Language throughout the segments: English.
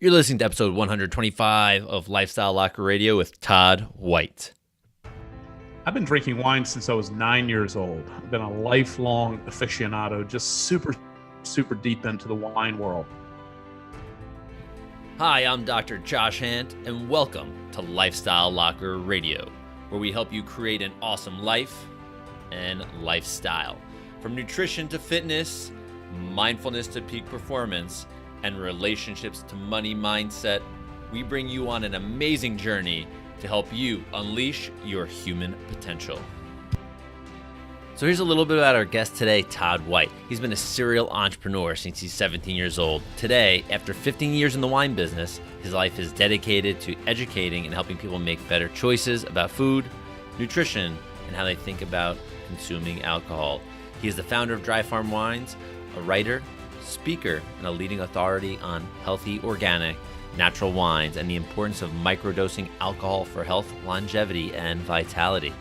You're listening to episode 125 of Lifestyle Locker Radio with Todd White. I've been drinking wine since I was 9 years old. I've been a lifelong aficionado, just super deep into the wine world. Hi, I'm Dr. Josh Handt, and welcome to Lifestyle Locker Radio, where we help you create an awesome life and lifestyle. From nutrition to fitness, mindfulness to peak performance, and relationships to money mindset, we bring you on an amazing journey to help you unleash your human potential. So here's a little bit about our guest today, Todd White. He's been a serial entrepreneur since he's 17 years old. Today, after 15 years in the wine business, his life is dedicated to educating and helping people make better choices about food, nutrition, and how they think about consuming alcohol. He is the founder of Dry Farm Wines, a writer, speaker, and a leading authority on healthy, organic, natural wines and the importance of microdosing alcohol for health, longevity, and vitality.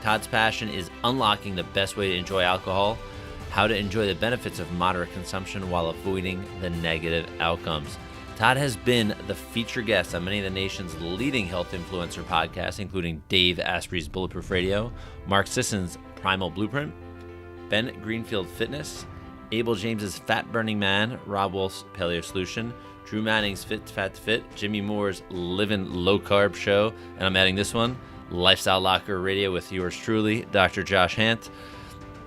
Todd's passion is unlocking the best way to enjoy alcohol, how to enjoy the benefits of moderate consumption while avoiding the negative outcomes. Todd has been the featured guest on many of the nation's leading health influencer podcasts, including Dave Asprey's Bulletproof Radio, Mark Sisson's Primal Blueprint, Ben Greenfield Fitness, Abel James's Fat Burning Man, Robb Wolf's Paleo Solution, Drew Manning's Fit Fat Fit, Jimmy Moore's Livn Low Carb show, and I'm adding this one, Lifestyle Locker Radio with yours truly, Dr. Josh Handt.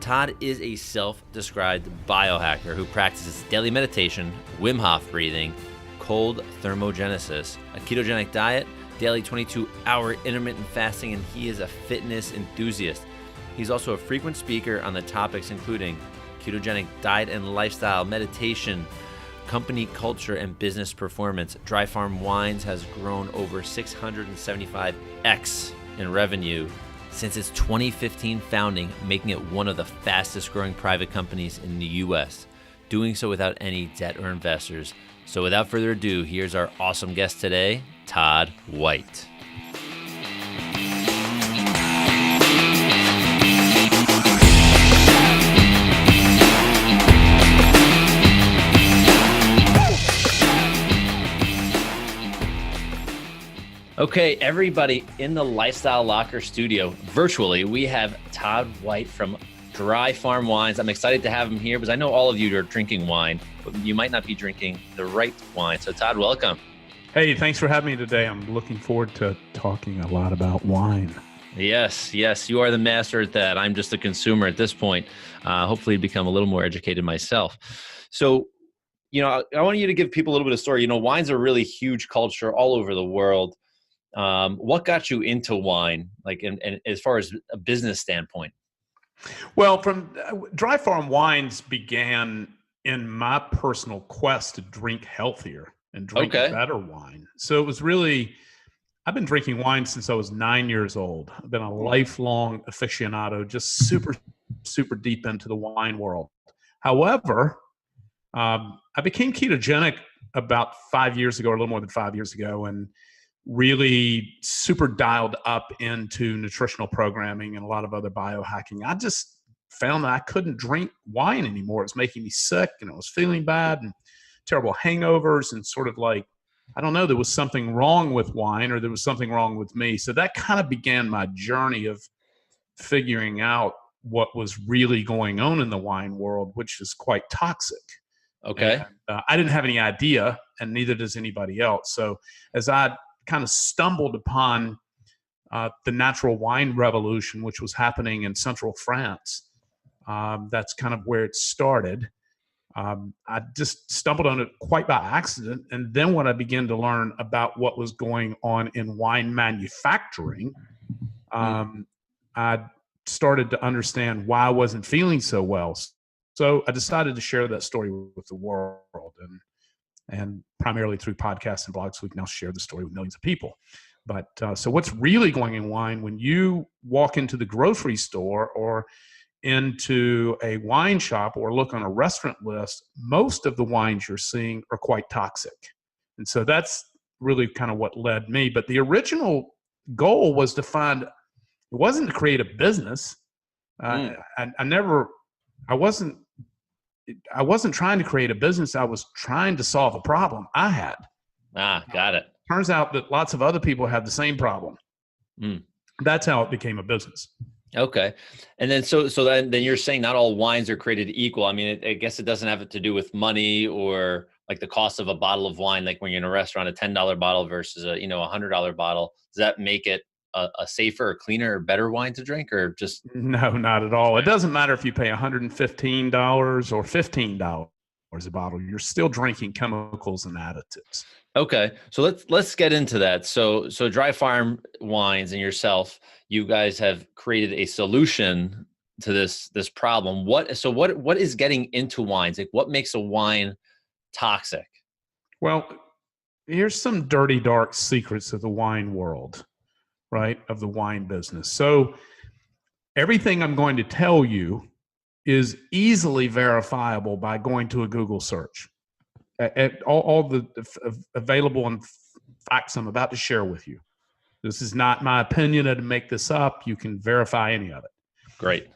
Todd is a self-described biohacker who practices daily meditation, Wim Hof breathing, cold thermogenesis, a ketogenic diet, daily 22-hour intermittent fasting, and he is a fitness enthusiast. He's also a frequent speaker on the topics including ketogenic diet and lifestyle, meditation, company culture, and business performance. Dry Farm Wines has grown over 675x in revenue since its 2015 founding, making it one of the fastest growing private companies in the U.S., doing so without any debt or investors. So without further ado, here's our awesome guest today, Todd White. Okay, everybody in the Lifestyle Locker studio, virtually, we have Todd White from Dry Farm Wines. I'm excited to have him here because I know all of you are drinking wine, but you might not be drinking the right wine. So Todd, welcome. Hey, thanks for having me today. I'm looking forward to talking a lot about wine. Yes, you are the master at that. I'm just a consumer at this point. Hopefully become a little more educated myself. So, I want you to give people a little bit of story. Wine's a really huge culture all over the world. What got you into wine, and as far as a business standpoint? Well, from Dry Farm Wines began in my personal quest to drink healthier and drink better wine. So it was really, I've been drinking wine since I was 9 years old. I've been a lifelong aficionado, just super deep into the wine world. However, I became ketogenic about 5 years ago, or a little more than 5 years ago, and really super dialed up into nutritional programming and a lot of other biohacking. I just found that I couldn't drink wine anymore. It was making me sick, and I was feeling bad and terrible hangovers, and sort of like, I don't know, there was something wrong with wine, or there was something wrong with me. So that kind of began my journey of figuring out what was really going on in the wine world, which is quite toxic. Okay. And, I didn't have any idea, and neither does anybody else. So as I kind of stumbled upon the natural wine revolution, which was happening in central France. That's kind of where it started. I just stumbled on it quite by accident. And then when I began to learn about what was going on in wine manufacturing, I started to understand why I wasn't feeling so well. So I decided to share that story with the world. And primarily through podcasts and blogs, we can now share the story with millions of people. But so what's really going in wine, when you walk into the grocery store or into a wine shop or look on a restaurant list, most of the wines you're seeing are quite toxic. And so that's really kind of what led me. But the original goal was to find, it wasn't to create a business. I wasn't trying to create a business. I was trying to solve a problem I had. Got it. Turns out that lots of other people have the same problem. That's how it became a business. Okay. And then, so then you're saying not all wines are created equal. I mean, I guess it doesn't have to do with money or like the cost of a bottle of wine. Like when you're in a restaurant, a $10 bottle versus a $100 bottle. Does that make it a safer, or cleaner, or better wine to drink, or just? No, not at all. It doesn't matter if you pay $115 or $15 a bottle. You're still drinking chemicals and additives. Okay. So let's get into that. So Dry Farm Wines and yourself, you guys have created a solution to this problem. What is getting into wines? Like, what makes a wine toxic? Well, here's some dirty, dark secrets of the wine world, right? Of the wine business. So everything I'm going to tell you is easily verifiable by going to a Google search. At all the available and facts I'm about to share with you. This is not my opinion to make this up. You can verify any of it. Great.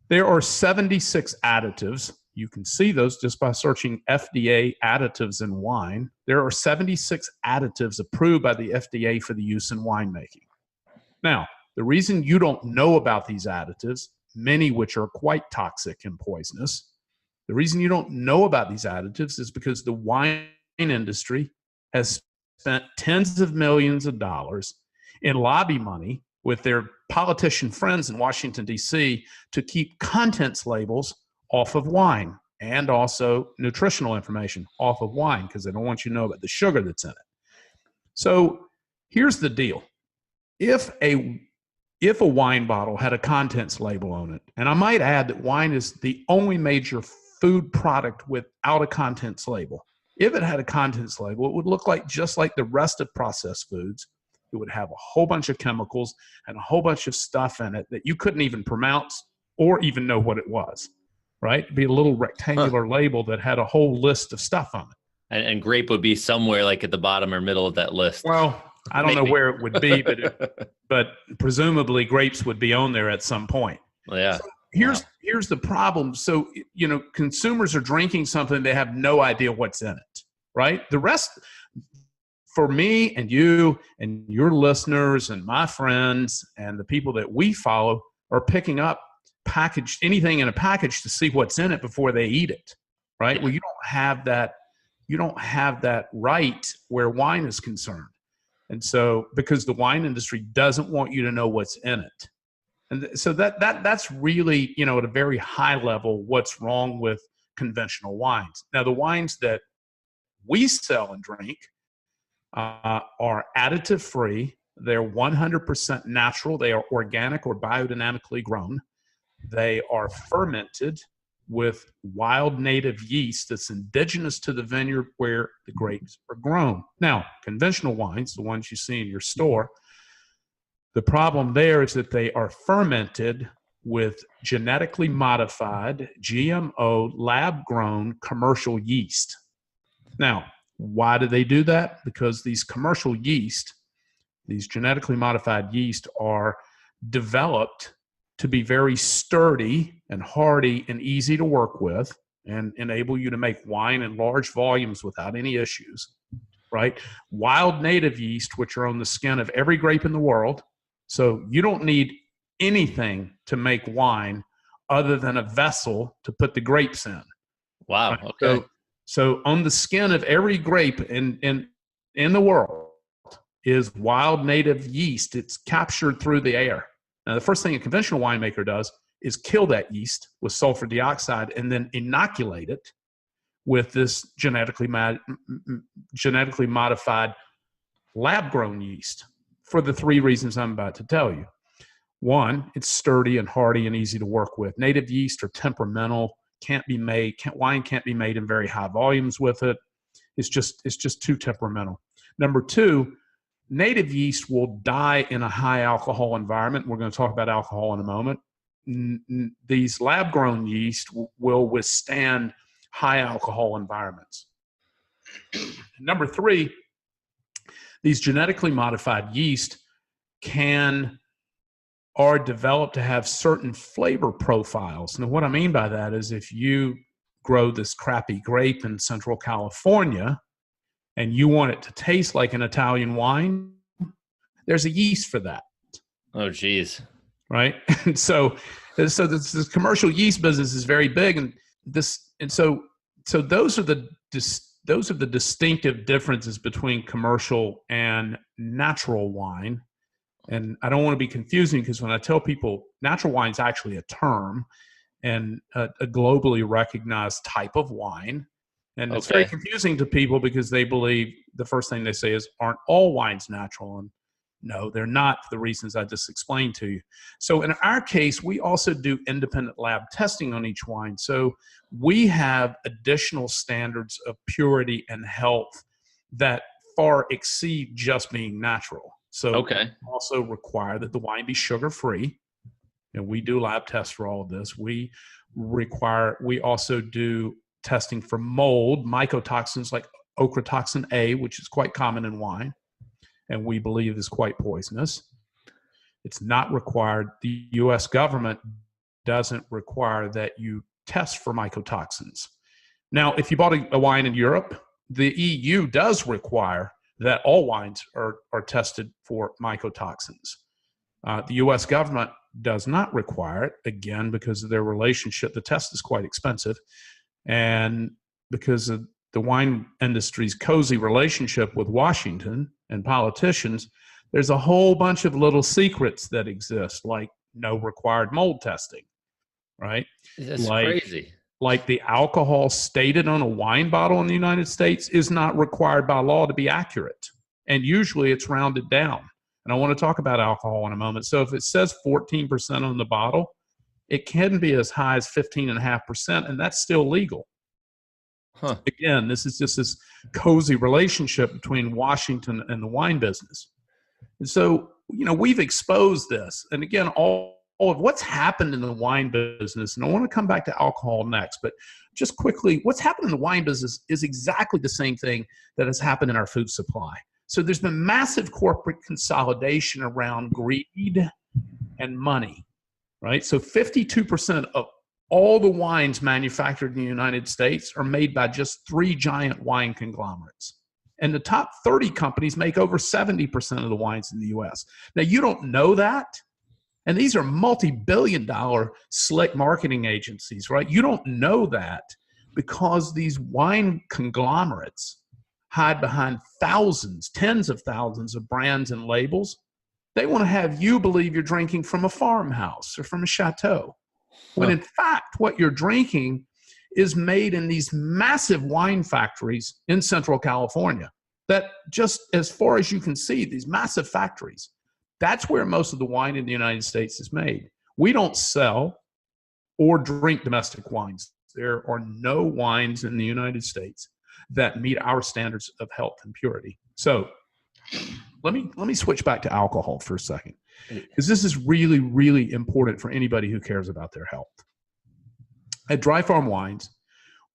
There are 76 additives. You can see those just by searching FDA additives in wine. There are 76 additives approved by the FDA for the use in winemaking. Now, the reason you don't know about these additives, many which are quite toxic and poisonous, the reason you don't know about these additives is because the wine industry has spent tens of millions of dollars in lobby money with their politician friends in Washington, D.C. to keep contents labels off of wine and also nutritional information off of wine because they don't want you to know about the sugar that's in it. So here's the deal. If a wine bottle had a contents label on it, and I might add that wine is the only major food product without a contents label. If it had a contents label, it would look like just like the rest of processed foods. It would have a whole bunch of chemicals and a whole bunch of stuff in it that you couldn't even pronounce or even know what it was, right? It'd be a little rectangular label that had a whole list of stuff on it. And grape would be somewhere like at the bottom or middle of that list. Well, I don't know where it would be, but presumably grapes would be on there at some point. Yeah. So here's the problem. So, consumers are drinking something, they have no idea what's in it, right? The rest, for me and you and your listeners and my friends and the people that we follow are picking up anything in a package to see what's in it before they eat it, right? Well, you don't have that right where wine is concerned. And so, because the wine industry doesn't want you to know what's in it. And so that's really, at a very high level, what's wrong with conventional wines. Now, the wines that we sell and drink are additive free. They're 100% natural. They are organic or biodynamically grown. They are fermented with wild native yeast that's indigenous to the vineyard where the grapes are grown. Now, conventional wines, the ones you see in your store, the problem there is that they are fermented with genetically modified, GMO, lab-grown commercial yeast. Now, why do they do that? Because these commercial yeast, these genetically modified yeast, are developed to be very sturdy and hardy and easy to work with and enable you to make wine in large volumes without any issues, right? Wild native yeast, which are on the skin of every grape in the world. So you don't need anything to make wine other than a vessel to put the grapes in. Wow. Right? Okay. So on the skin of every grape in the world is wild native yeast. It's captured through the air. Now, the first thing a conventional winemaker does is kill that yeast with sulfur dioxide and then inoculate it with this genetically modified lab-grown yeast for the three reasons I'm about to tell you. One, it's sturdy and hardy and easy to work with. Native yeast are temperamental, wine can't be made in very high volumes with it. It's just too temperamental. Number two, native yeast will die in a high alcohol environment. We're going to talk about alcohol in a moment. These lab-grown yeast will withstand high alcohol environments. Number three, these genetically modified yeast are developed to have certain flavor profiles. Now, what I mean by that is if you grow this crappy grape in Central California, and you want it to taste like an Italian wine, there's a yeast for that. Oh, geez. Right. And so this commercial yeast business is very big. So those are the distinctive differences between commercial and natural wine. And I don't want to be confusing, because when I tell people natural wine is actually a term and a globally recognized type of wine. And it's very confusing to people because they believe the first thing they say is, aren't all wines natural? And no, they're not, for the reasons I just explained to you. So in our case, we also do independent lab testing on each wine. So we have additional standards of purity and health that far exceed just being natural. So we also require that the wine be sugar-free. And we do lab tests for all of this. We also do testing for mold, mycotoxins like ochratoxin A, which is quite common in wine, and we believe is quite poisonous. It's not required. The U.S. government doesn't require that you test for mycotoxins. Now, if you bought a wine in Europe, the EU does require that all wines are tested for mycotoxins. The U.S. government does not require it, again, because of their relationship. The test is quite expensive, and because of the wine industry's cozy relationship with Washington and politicians, there's a whole bunch of little secrets that exist, like no required mold testing, right? That's crazy. Like the alcohol stated on a wine bottle in the United States is not required by law to be accurate. And usually it's rounded down. And I want to talk about alcohol in a moment. So if it says 14% on the bottle, it can be as high as 15.5%, and that's still legal. Huh. Again, this is just this cozy relationship between Washington and the wine business. And so, we've exposed this. And again, all of what's happened in the wine business, and I want to come back to alcohol next, but just quickly, what's happened in the wine business is exactly the same thing that has happened in our food supply. So there's been massive corporate consolidation around greed and money, right? So 52% of all the wines manufactured in the United States are made by just 3 giant wine conglomerates. And the top 30 companies make over 70% of the wines in the U.S. Now, you don't know that. And these are multi-billion-dollar slick marketing agencies, right? You don't know that because these wine conglomerates hide behind thousands, tens of thousands of brands and labels. They want to have you believe you're drinking from a farmhouse or from a chateau, when in fact, what you're drinking is made in these massive wine factories in Central California that, just as far as you can see, these massive factories, that's where most of the wine in the United States is made. We don't sell or drink domestic wines. There are no wines in the United States that meet our standards of health and purity. So let me switch back to alcohol for a second, because this is really, really important for anybody who cares about their health. At Dry Farm Wines,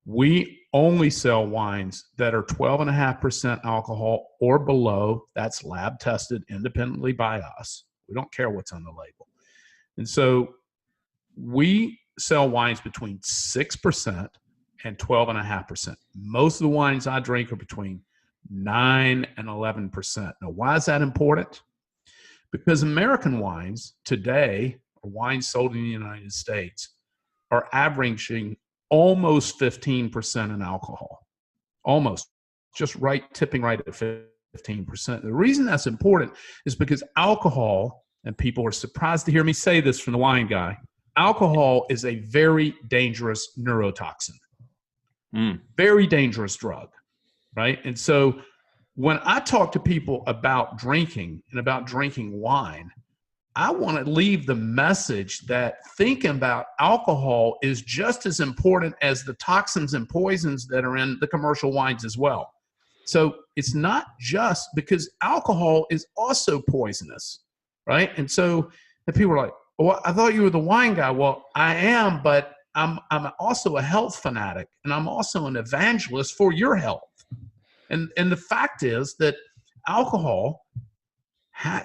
we only sell wines that are 12.5% alcohol or below. That's lab tested independently by us. We don't care what's on the label. And so we sell wines between 6% and 12.5%. Most of the wines I drink are between 9 and 11%. Now, why is that important? Because American wines today, or wines sold in the United States, are averaging almost 15% in alcohol. Almost. Just right, tipping right at 15%. The reason that's important is because alcohol, and people are surprised to hear me say this from the wine guy, alcohol is a very dangerous neurotoxin. Very dangerous drug, right? And so when I talk to people about drinking and about drinking wine, I want to leave the message that thinking about alcohol is just as important as the toxins and poisons that are in the commercial wines as well. So it's not just because alcohol is also poisonous, right? And so the people are like, well, I thought you were the wine guy. Well, I am, but I'm also a health fanatic, and I'm also an evangelist for your health. And the fact is that alcohol,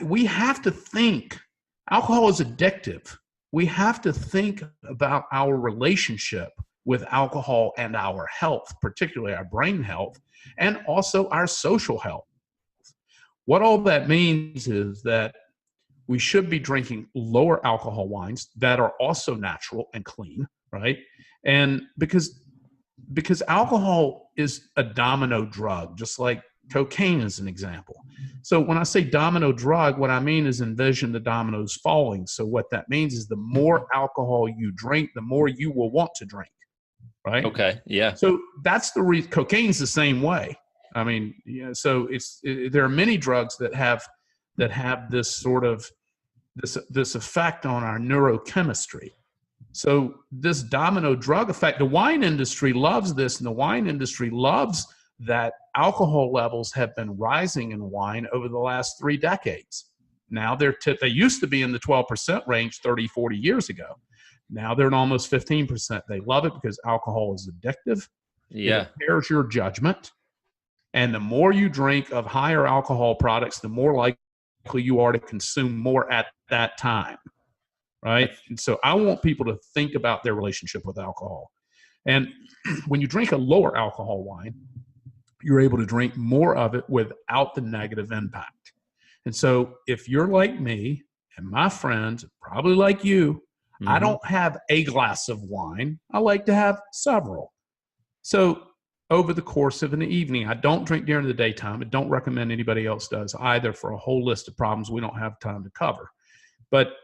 we have to think. Alcohol is addictive. We have to think about our relationship with alcohol and our health, particularly our brain health, and also our social health. What all that means is that we should be drinking lower alcohol wines that are also natural and clean, right? And because alcohol is a domino drug, just like cocaine is an example. So when I say domino drug, what I mean is envision the dominoes falling. So what that means is the more alcohol you drink, the more you will want to drink, right? Okay, yeah. So that's the reason. Cocaine's the same way. I mean, so there are many drugs that have this sort of this effect on our neurochemistry. So this domino drug effect, the wine industry loves this, and the wine industry loves that alcohol levels have been rising in wine over the last 3 decades. Now they used to be in the 12% range 30, 40 years ago. Now they're at almost 15%. They love it because alcohol is addictive. Yeah. It impairs your judgment. And the more you drink of higher alcohol products, the more likely you are to consume more at that time, right? And so I want people to think about their relationship with alcohol. And when you drink a lower alcohol wine, you're able to drink more of it without the negative impact. And so if you're like me and my friends, probably like you, I don't have a glass of wine. I like to have several. So over the course of an evening, I don't drink during the daytime. I don't recommend anybody else does either for a whole list of problems we don't have time to cover. But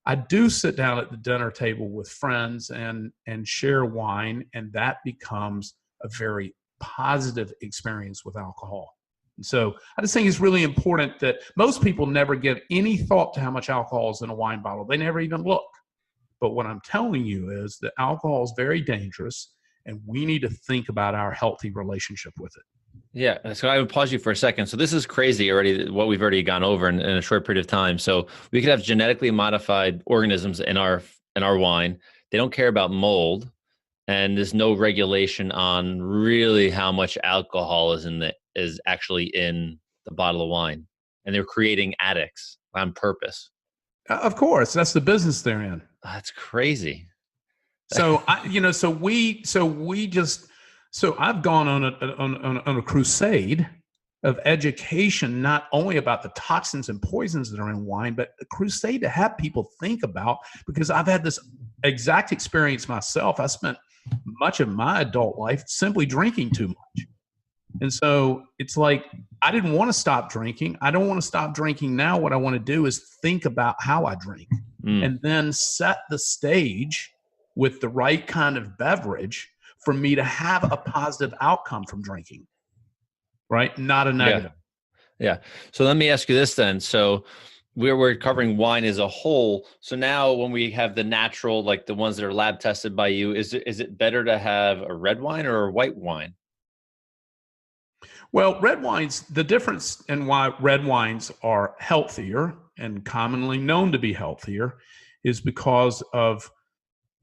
I do sit down at the dinner table with friends and share wine, and that becomes a very positive experience with alcohol. And so I just think it's really important that most people never give any thought to how much alcohol is in a wine bottle. They never even look. But what I'm telling you is that alcohol is very dangerous, and we need to think about our healthy relationship with it. Yeah. So I would pause you for a second. So this is crazy already, what we've already gone over in a short period of time. So we could have genetically modified organisms in our wine. They don't care about mold, and there's no regulation on really how much alcohol is actually in the bottle of wine. And they're creating addicts on purpose. Of course, that's the business they're in. That's crazy. So I've gone on a crusade of education, not only about the toxins and poisons that are in wine, but a crusade to have people think about, because I've had this exact experience myself. I spent much of my adult life simply drinking too much. And so it's like, I didn't want to stop drinking. I don't want to stop drinking now. What I want to do is think about how I drink and then set the stage with the right kind of beverage for me to have a positive outcome from drinking, right? Not a negative. Yeah. So let me ask you this then. So we're covering wine as a whole. So now when we have the natural, like the ones that are lab tested by you, is it better to have a red wine or a white wine? Well, red wines, the difference in why red wines are healthier and commonly known to be healthier is because of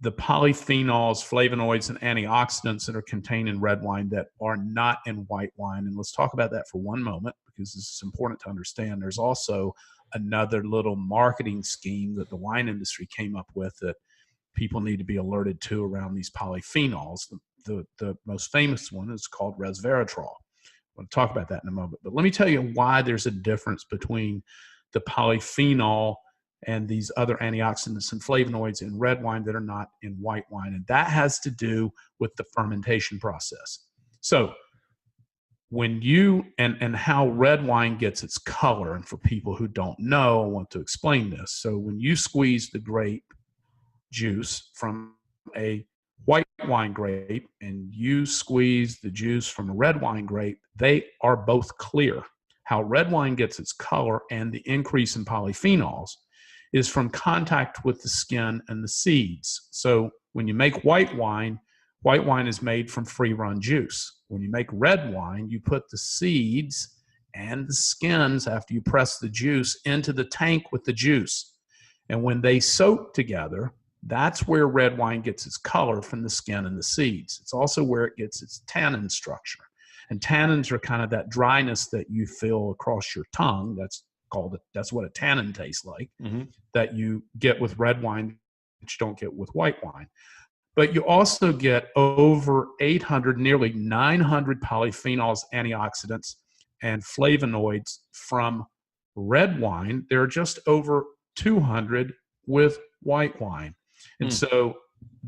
the polyphenols, flavonoids, and antioxidants that are contained in red wine that are not in white wine. And let's talk about that for one moment, because this is important to understand. There's also another little marketing scheme that the wine industry came up with that people need to be alerted to around these polyphenols. The most famous one is called resveratrol. I'm going to talk about that in a moment. But let me tell you why there's a difference between the polyphenol and these other antioxidants and flavonoids in red wine that are not in white wine. And that has to do with the fermentation process. So when you, and how red wine gets its color, and for people who don't know, I want to explain this. So when you squeeze the grape juice from a white wine grape and you squeeze the juice from a red wine grape, they are both clear. How red wine gets its color and the increase in polyphenols is from contact with the skin and the seeds. So when you make white wine is made from free-run juice. When you make red wine, you put the seeds and the skins, after you press the juice, into the tank with the juice. And when they soak together, that's where red wine gets its color, from the skin and the seeds. It's also where it gets its tannin structure. And tannins are kind of that dryness that you feel across your tongue. That's what a tannin tastes like, that you get with red wine that you don't get with white wine. But you also get over 800, nearly 900 polyphenols, antioxidants, and flavonoids from red wine. There are just over 200 with white wine. And so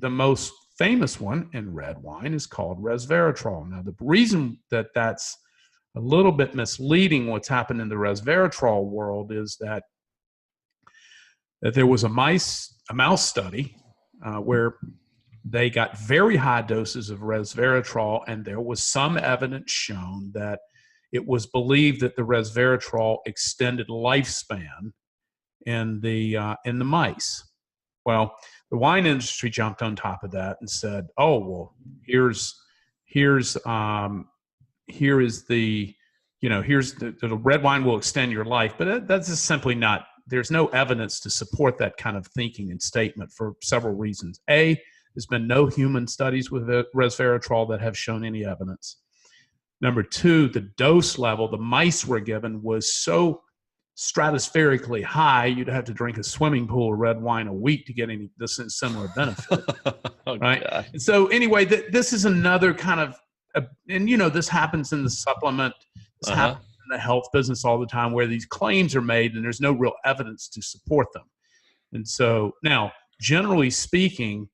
the most famous one in red wine is called resveratrol. Now, the reason that that's a little bit misleading, what's happened in the resveratrol world, is that there was a mouse study where they got very high doses of resveratrol, and there was some evidence shown that it was believed that the resveratrol extended lifespan in the mice. Well, the wine industry jumped on top of that and said, "Oh, well, here is the red wine will extend your life," but that's just simply not. There's no evidence to support that kind of thinking and statement for several reasons. A, there's been no human studies with resveratrol that have shown any evidence. Number two, the dose level the mice were given was so stratospherically high, you'd have to drink a swimming pool of red wine a week to get any this similar benefit. Right? God. And so anyway, this is another kind of, and this happens in the supplement, this happens in the health business all the time, where these claims are made and there's no real evidence to support them. And so now, generally speaking,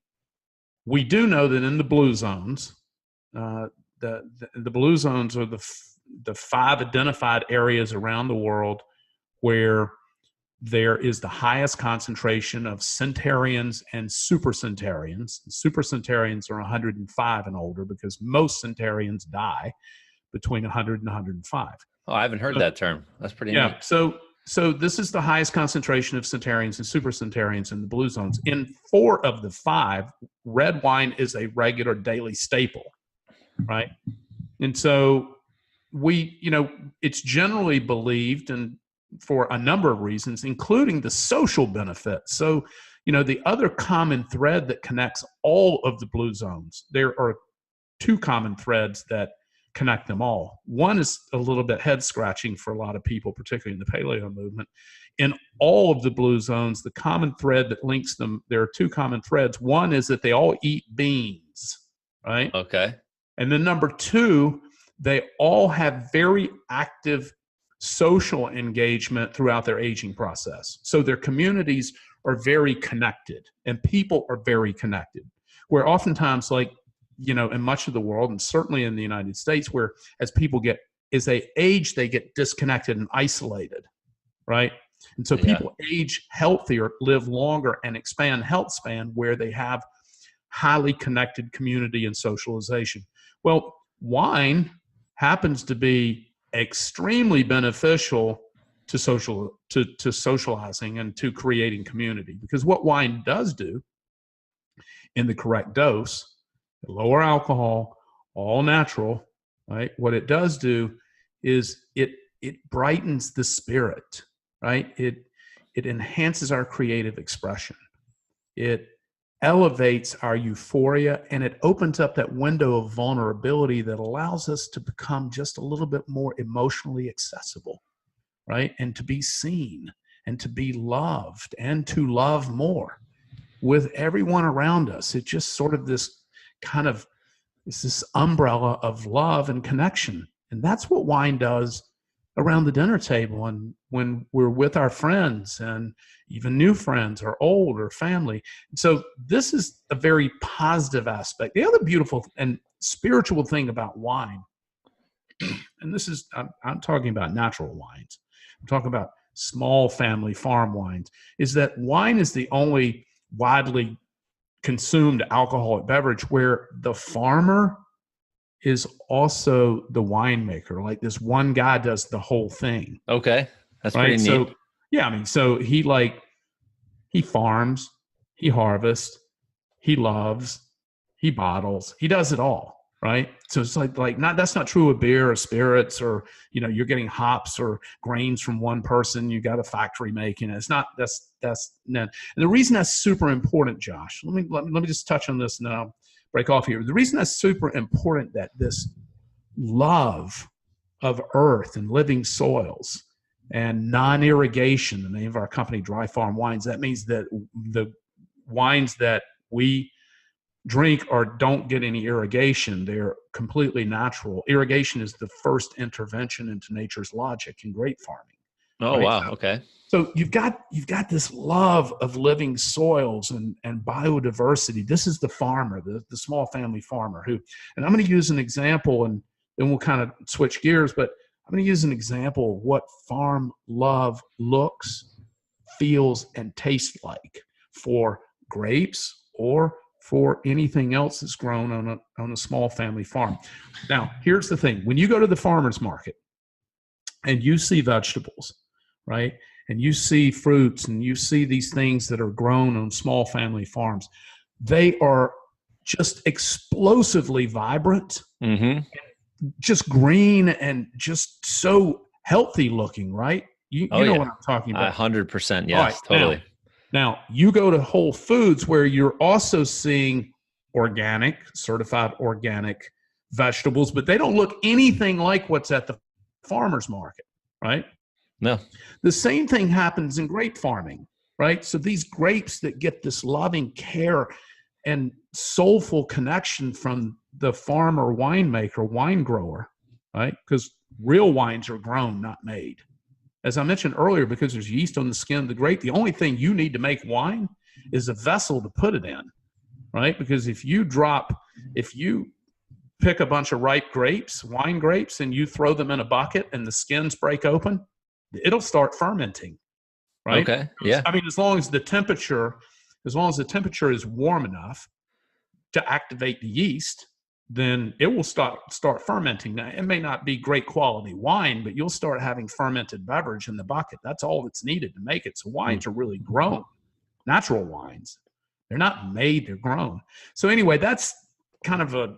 we do know that in the blue zones, the blue zones are the 5 identified areas around the world where there is the highest concentration of centarians and supercentarians. Supercentarians are 105 and older, because most centarians die between 100 and 105. Oh, I haven't heard that term. That's pretty neat. So this is the highest concentration of centarians and supercentarians in the blue zones. In 4 of the 5, red wine is a regular daily staple, right? And so it's generally believed, and for a number of reasons, including the social benefits. So, the other common thread that connects all of the blue zones, there are 2 common threads that connect them all. One is a little bit head scratching for a lot of people, particularly in the paleo movement. In all of the blue zones, the common thread that links them, there are 2 common threads. One is that they all eat beans, right? Okay. And then number 2, they all have very active social engagement throughout their aging process. So their communities are very connected, and people are very connected. Where oftentimes, in much of the world, and certainly in the United States, where as they age, they get disconnected and isolated, right? And so people age healthier, live longer, and expand health span where they have highly connected community and socialization. Well, wine happens to be extremely beneficial to socializing and to creating community, because what wine does do in the correct dose, lower alcohol, all natural, right? What it does do is it brightens the spirit, right? It enhances our creative expression. It elevates our euphoria, and it opens up that window of vulnerability that allows us to become just a little bit more emotionally accessible, right? And to be seen, and to be loved, and to love more with everyone around us. It's just sort of this umbrella of love and connection. And that's what wine does around the dinner table, and when we're with our friends, and even new friends, or old, or family. So this is a very positive aspect. The other beautiful and spiritual thing about wine, and this is, I'm talking about natural wines, I'm talking about small family farm wines, is that wine is the only widely consumed alcoholic beverage where the farmer is also the winemaker. Like, this one guy does the whole thing. Okay. That's right? Pretty neat. So he farms, he harvests, he loves, he bottles, he does it all, right? So it's that's not true of beer or spirits, or, you're getting hops or grains from one person, you got a factory making it. It's not, that's no. And the reason that's super important, Josh, let me just touch on this and then I'll break off here. The reason that's super important, that this love of earth and living soils and non-irrigation, the name of our company, Dry Farm Wines, that means that the wines that we drink or don't get any irrigation. They're completely natural. Irrigation is the first intervention into nature's logic in grape farming. Oh, right? wow. Okay. So you've got this love of living soils and biodiversity. This is the farmer, the small family farmer who, and I'm going to use an example, and then we'll kind of switch gears, but I'm going to use an example of what farm love looks, feels, and tastes like for grapes or for anything else that's grown on a small family farm. Now, here's the thing. When you go to the farmer's market and you see vegetables, right? And you see fruits and you see these things that are grown on small family farms, they are just explosively vibrant, just green and just so healthy looking, right? You know what I'm talking about. 100%. Yes, right, totally. Now, you go to Whole Foods where you're also seeing organic, certified organic vegetables, but they don't look anything like what's at the farmer's market, right? No. The same thing happens in grape farming, right? So these grapes that get this loving care and soulful connection from the farmer, winemaker, wine grower, right? Because real wines are grown, not made. As I mentioned earlier, because there's yeast on the skin of the grape, the only thing you need to make wine is a vessel to put it in, right? Because if you pick a bunch of ripe grapes, wine grapes, and you throw them in a bucket and the skins break open, it'll start fermenting, right? Okay. Yeah. I mean, as long as the temperature is warm enough to activate the yeast, then it will start fermenting. Now, it may not be great quality wine, but you'll start having fermented beverage in the bucket. That's all that's needed to make it. So wines are really grown, natural wines. They're not made, they're grown. So anyway, that's kind of a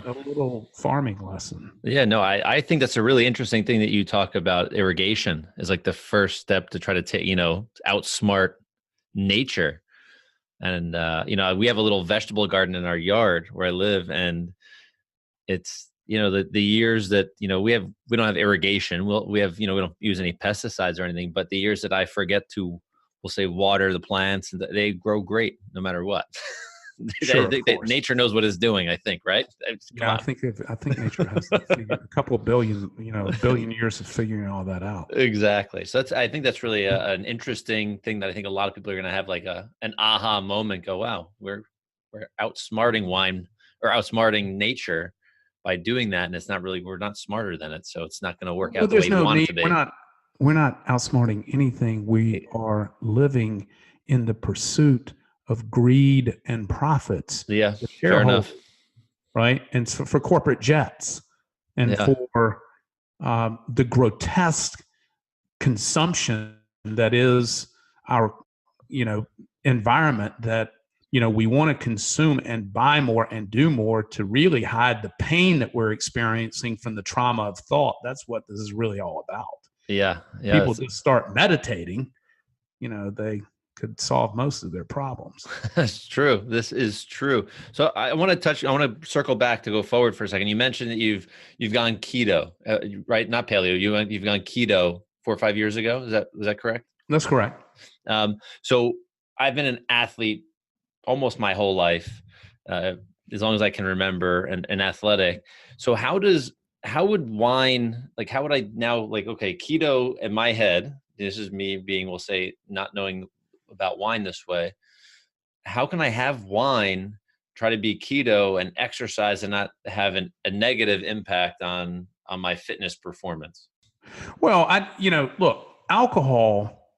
little farming lesson. Yeah, no, I think that's a really interesting thing that you talk about. Irrigation is like the first step to try to outsmart nature. And, we have a little vegetable garden in our yard where I live, and it's, the years that, we don't have irrigation. We don't use any pesticides or anything, but the years that I forget to, we'll say, water the plants, and they grow great no matter what. Sure, nature knows what it's doing, I think, right? Yeah, I think nature has a couple of billion years of figuring all that out. Exactly. So I think that's really an interesting thing that I think a lot of people are going to have like an aha moment. Go, wow, we're outsmarting wine or outsmarting nature by doing that, and it's not really, we're not smarter than it, so it's not going to work out the way we want it to be. We're not outsmarting anything. We are living in the pursuit of greed and profits. Yeah, fair enough. Right? And so for corporate jets and for the grotesque consumption that is our, environment that, we want to consume and buy more and do more to really hide the pain that we're experiencing from the trauma of thought. That's what this is really all about. Yeah. People just start meditating, they could solve most of their problems. That's true. This is true. So I want to circle back to go forward for a second. You mentioned that you've gone keto, right? Not paleo. You've gone keto 4 or 5 years ago. Is that correct? That's correct. So I've been an athlete almost my whole life, as long as I can remember, and athletic. So how would wine, like, how would I now, like, okay, keto in my head, this is me being, we'll say, not knowing about wine this way. How can I have wine, try to be keto, and exercise and not have a negative impact on my fitness performance? Well, look, alcohol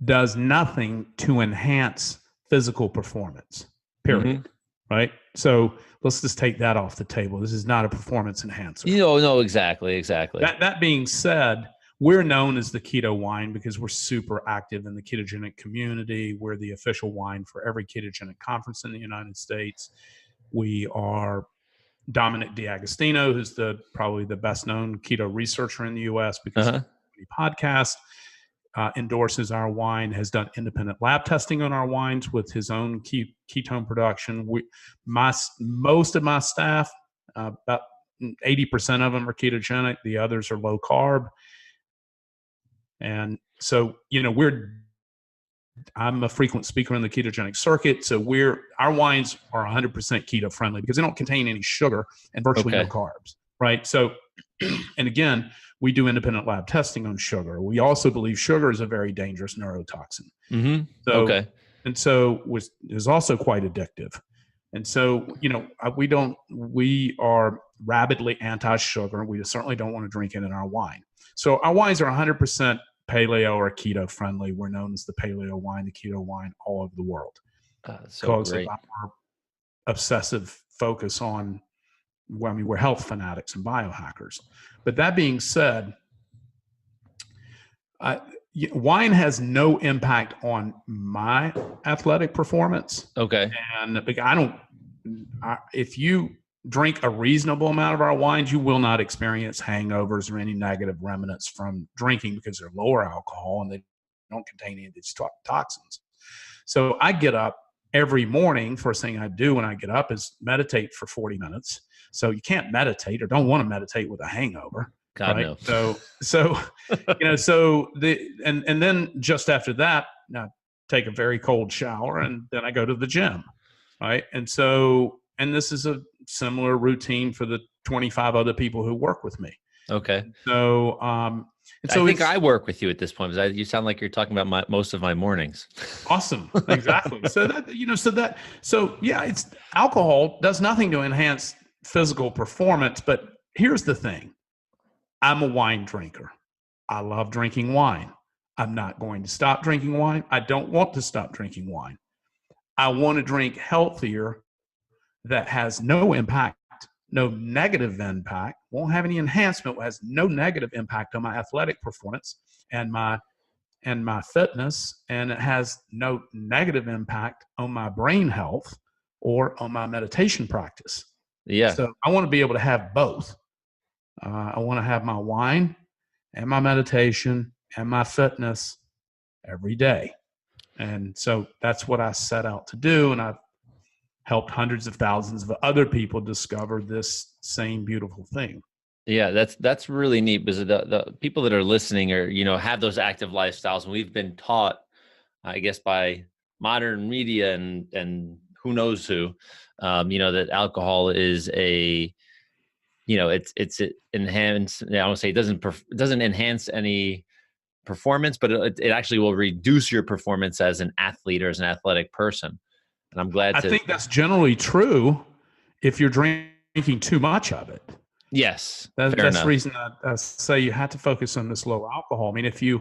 does nothing to enhance physical performance, period. Right? So let's just take that off the table. This is not a performance enhancer. No, exactly. That being said, we're known as the keto wine because we're super active in the ketogenic community. We're the official wine for every ketogenic conference in the United States. We are Dominic D'Agostino, who's probably the best known keto researcher in the U.S. because the podcast endorses our wine, has done independent lab testing on our wines with his own ketone production. Most of my staff, about 80% of them are ketogenic. The others are low carb. And so, we're I'm a frequent speaker in the ketogenic circuit. So our wines are 100% keto friendly because they don't contain any sugar and virtually no carbs. Right. So, and again, we do independent lab testing on sugar. We also believe sugar is a very dangerous neurotoxin. Mm-hmm. So, and so is also quite addictive. And so, we are rabidly anti-sugar. We certainly don't want to drink it in our wine. So our wines are 100% paleo or keto friendly. We're known as the paleo wine, the keto wine all over the world. Because of our obsessive focus on, we're health fanatics and biohackers. But that being said, wine has no impact on my athletic performance. Okay. And if you drink a reasonable amount of our wines, you will not experience hangovers or any negative remnants from drinking because they're lower alcohol and they don't contain any of these toxins. So I get up every morning. First thing I do when I get up is meditate for 40 minutes. So you can't meditate or don't want to meditate with a hangover. God, right? no. So and then just after that, I take a very cold shower and then I go to the gym. Right. And this is a similar routine for the 25 other people who work with me. Okay. So, I think I work with you at this point because you sound like you're talking about most of my mornings. Awesome. Exactly. It's alcohol does nothing to enhance physical performance. But here's the thing. I'm a wine drinker. I love drinking wine. I'm not going to stop drinking wine. I don't want to stop drinking wine. I want to drink healthier that has no impact, no negative impact, won't have any enhancement, has no negative impact on my athletic performance and my fitness, and it has no negative impact on my brain health or on my meditation practice. Yeah. So I want to be able to have both. I want to have my wine and my meditation and my fitness every day. And so that's what I set out to do. And I've helped hundreds of thousands of other people discover this same beautiful thing. Yeah, that's really neat because the people that are listening are, have those active lifestyles. And we've been taught, I guess, by modern media and who knows who, that alcohol is it's enhanced. I don't say it doesn't enhance any performance, but it actually will reduce your performance as an athlete or as an athletic person. And I'm glad I think that's generally true if you're drinking too much of it. Yes. That's the reason I say you have to focus on this low alcohol. I mean, if the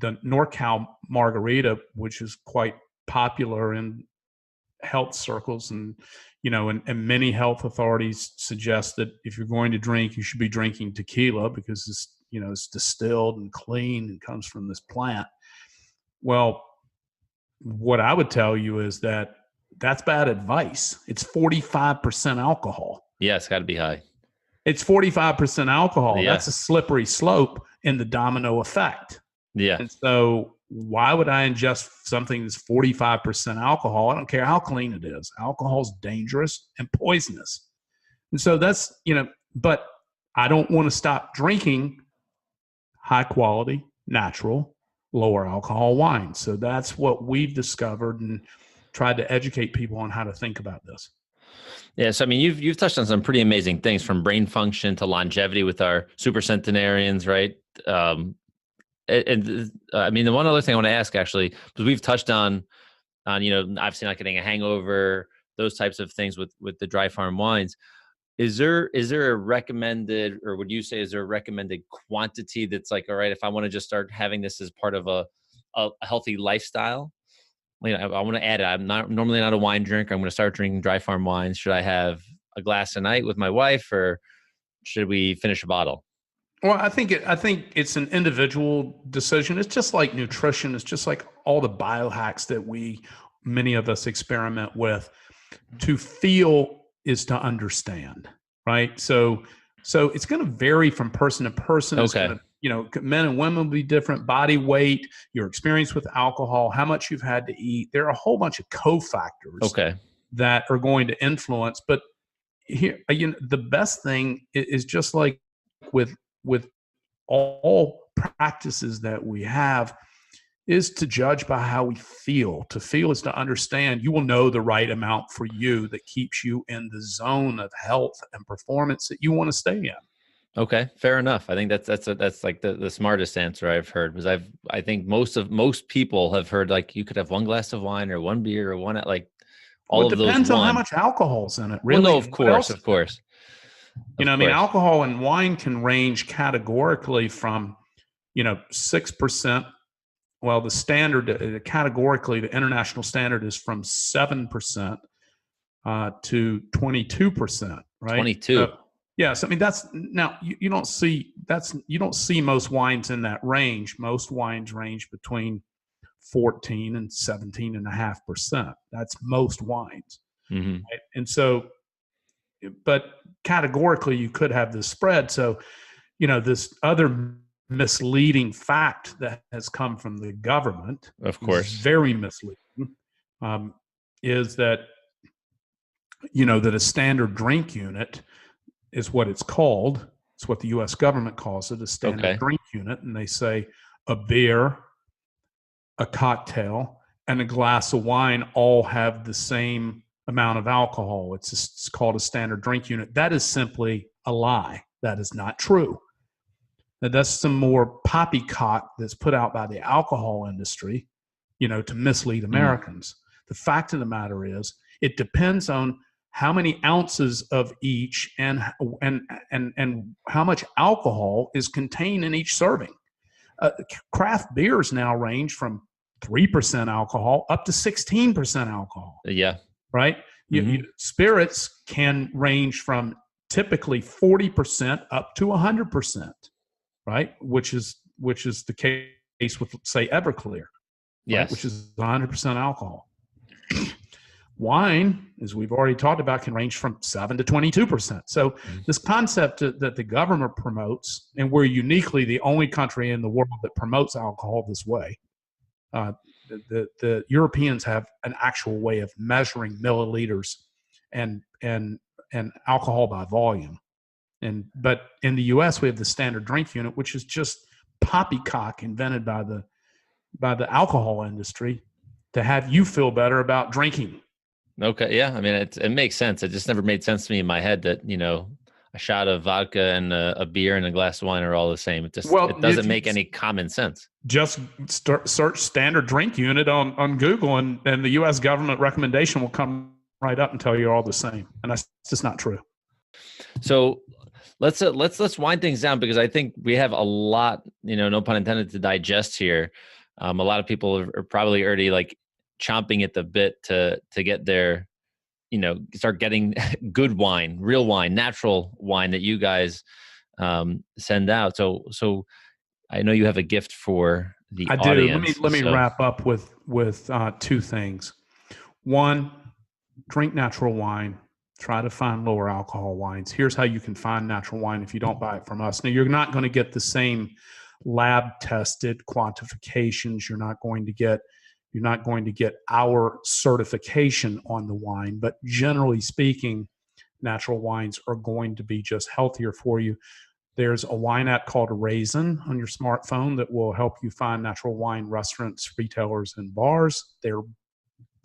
NorCal margarita, which is quite popular in health circles and many health authorities suggest that if you're going to drink, you should be drinking tequila because it's distilled and clean and comes from this plant. Well, what I would tell you is that that's bad advice. It's 45% alcohol. Yeah, it's got to be high. It's 45% alcohol. Yeah. That's a slippery slope in the domino effect. Yeah. And so why would I ingest something that's 45% alcohol? I don't care how clean it is. Alcohol is dangerous and poisonous. And so that's, but I don't want to stop drinking high quality, natural, lower alcohol wine. So that's what we've discovered and tried to educate people on how to think about this. Yeah, so I mean, you've touched on some pretty amazing things, from brain function to longevity with our super centenarians, right? And I mean, the one other thing I want to ask, actually, because we've touched on obviously not getting a hangover, those types of things with the dry farm wines. Is there a recommended, or would you say, is there a recommended quantity that's like, all right, if I want to just start having this as part of a healthy lifestyle? I want to add it. I'm normally not a wine drinker. I'm going to start drinking dry farm wines. Should I have a glass a night with my wife, or should we finish a bottle? Well, I think it's an individual decision. It's just like nutrition. It's just like all the biohacks that many of us experiment with. To feel is to understand, right? So it's going to vary from person to person. Okay. Men and women will be different. Body weight, your experience with alcohol, how much you've had to eat. There are a whole bunch of cofactors that are going to influence. But here, the best thing is just like with all practices that we have, is to judge by how we feel. To feel is to understand. You will know the right amount for you that keeps you in the zone of health and performance that you want to stay in. Okay, fair enough. I think that's like the smartest answer I've heard, because I think most people have heard like you could have one glass of wine or one beer or one, like all of those. Depends on how much alcohol's in it, really. Well, no, of course. You know, I mean, alcohol and wine can range categorically from, 6%. Well, the standard, categorically, the international standard is from 7% to 22%, right? 22. Yes, I mean you don't see most wines in that range. Most wines range between 14 and 17.5%. That's most wines, mm-hmm. right? And so, but categorically, you could have this spread. So, this other misleading fact that has come from the government, of course, very misleading, is that that a standard drink unit is what it's called. It's what the U.S. government calls it, a standard drink unit. And they say a beer, a cocktail, and a glass of wine all have the same amount of alcohol. It's called a standard drink unit. That is simply a lie. That is not true. Now, that's some more poppycock that's put out by the alcohol industry, to mislead Americans. The fact of the matter is, it depends on how many ounces of each and how much alcohol is contained in each serving. Craft beers now range from 3% alcohol up to 16% alcohol. Yeah. Right? Spirits can range from typically 40% up to 100%, right? Which is the case with, say, Everclear, yes, right? Which is 100% alcohol. Wine, as we've already talked about, can range from 7 to 22%. So this concept that the government promotes, and we're uniquely the only country in the world that promotes alcohol this way. The Europeans have an actual way of measuring milliliters and alcohol by volume. But in the U.S., we have the standard drink unit, which is just poppycock invented by the alcohol industry to have you feel better about drinking. Okay. Yeah. I mean, it makes sense. It just never made sense to me in my head that, a shot of vodka and a beer and a glass of wine are all the same. It doesn't make any common sense. Just search standard drink unit on Google and the U.S. government recommendation will come right up and tell you all the same. And that's just not true. So let's wind things down, because I think we have a lot, no pun intended, to digest here. A lot of people are probably already like chomping at the bit to get their, start getting good wine, real wine, natural wine that you guys send out. So I know you have a gift for the audience. Let me wrap up with two things. One, drink natural wine. Try to find lower alcohol wines. Here's how you can find natural wine if you don't buy it from us. Now, you're not going to get the same lab tested quantifications. You're not going to get our certification on the wine, but generally speaking, natural wines are going to be just healthier for you. There's a wine app called Raisin on your smartphone that will help you find natural wine restaurants, retailers, and bars. They're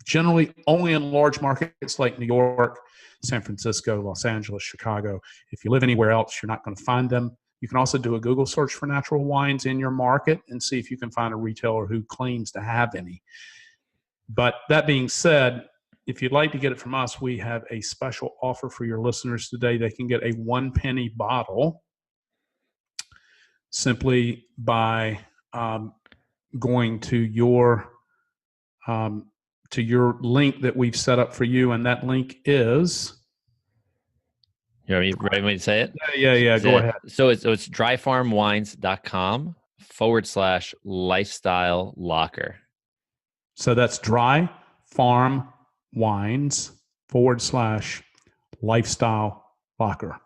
generally only in large markets like New York, San Francisco, Los Angeles, Chicago. If you live anywhere else, you're not going to find them. You can also do a Google search for natural wines in your market and see if you can find a retailer who claims to have any. But that being said, if you'd like to get it from us, we have a special offer for your listeners today. They can get a 1 penny bottle simply by going to your link that we've set up for you. And that link is... You ready for me to say it? Yeah. Go ahead. So it's dryfarmwines.com/lifestyle locker. So that's dryfarmwines/lifestyle locker.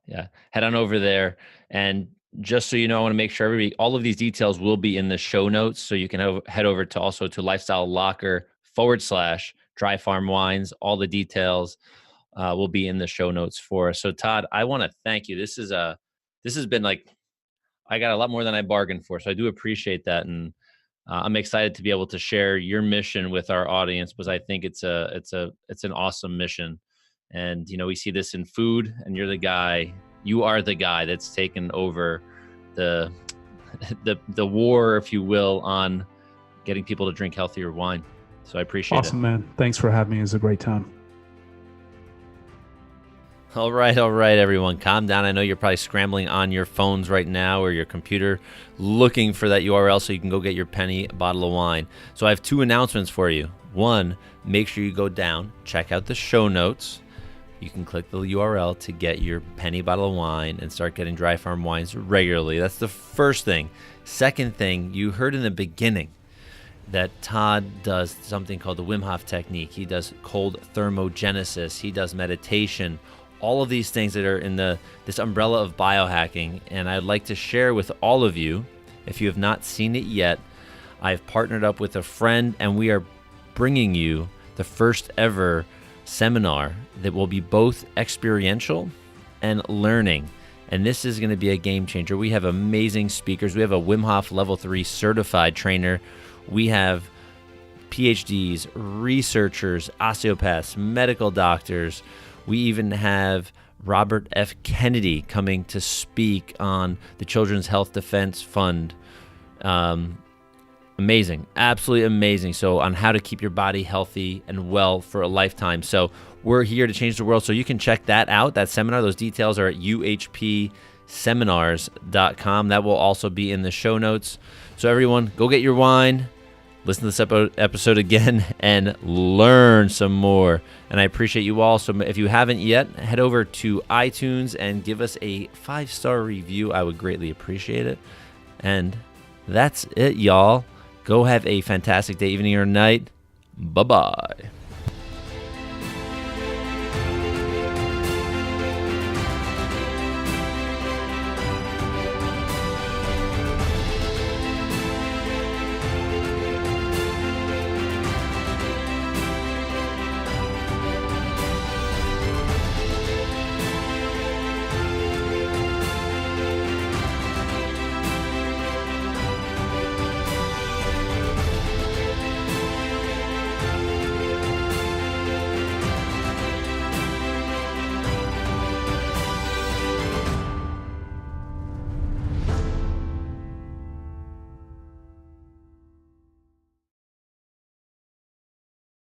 Yeah. Head on over there. And just so you know, I want to make sure all of these details will be in the show notes. So you can head over to lifestyle locker/dryfarmwines. All the details will be in the show notes for us. So Todd, I want to thank you. This has been like, I got a lot more than I bargained for. So I do appreciate that. And I'm excited to be able to share your mission with our audience, because I think it's an awesome mission. And, we see this in food, and you are the guy that's taken over the war, if you will, on getting people to drink healthier wine. So I appreciate it. Awesome, man. Thanks for having me. It was a great time. All right, everyone. Calm down. I know you're probably scrambling on your phones right now or your computer looking for that URL so you can go get your penny bottle of wine. So I have 2 announcements for you. One, make sure you go down, check out the show notes. You can click the URL to get your penny bottle of wine and start getting Dry Farm wines regularly. That's the first thing. Second thing, you heard in the beginning that Todd does something called the Wim Hof technique. He does cold thermogenesis. He does meditation. All of these things that are in this umbrella of biohacking. And I'd like to share with all of you, if you have not seen it yet, I've partnered up with a friend, and we are bringing you the first ever seminar that will be both experiential and learning. And this is going to be a game changer. We have amazing speakers. We have a Wim Hof Level 3 certified trainer. We have PhDs, researchers, osteopaths, medical doctors. We even have Robert F. Kennedy coming to speak on the Children's Health Defense Fund. Amazing, absolutely amazing. So on how to keep your body healthy and well for a lifetime. So we're here to change the world. So you can check that out, that seminar. Those details are at uhpseminars.com. That will also be in the show notes. So everyone, go get your wine, listen to this episode again, and learn some more. And I appreciate you all. So if you haven't yet, head over to iTunes and give us a 5-star review. I would greatly appreciate it. And that's it, y'all. Go have a fantastic day, evening, or night. Bye-bye.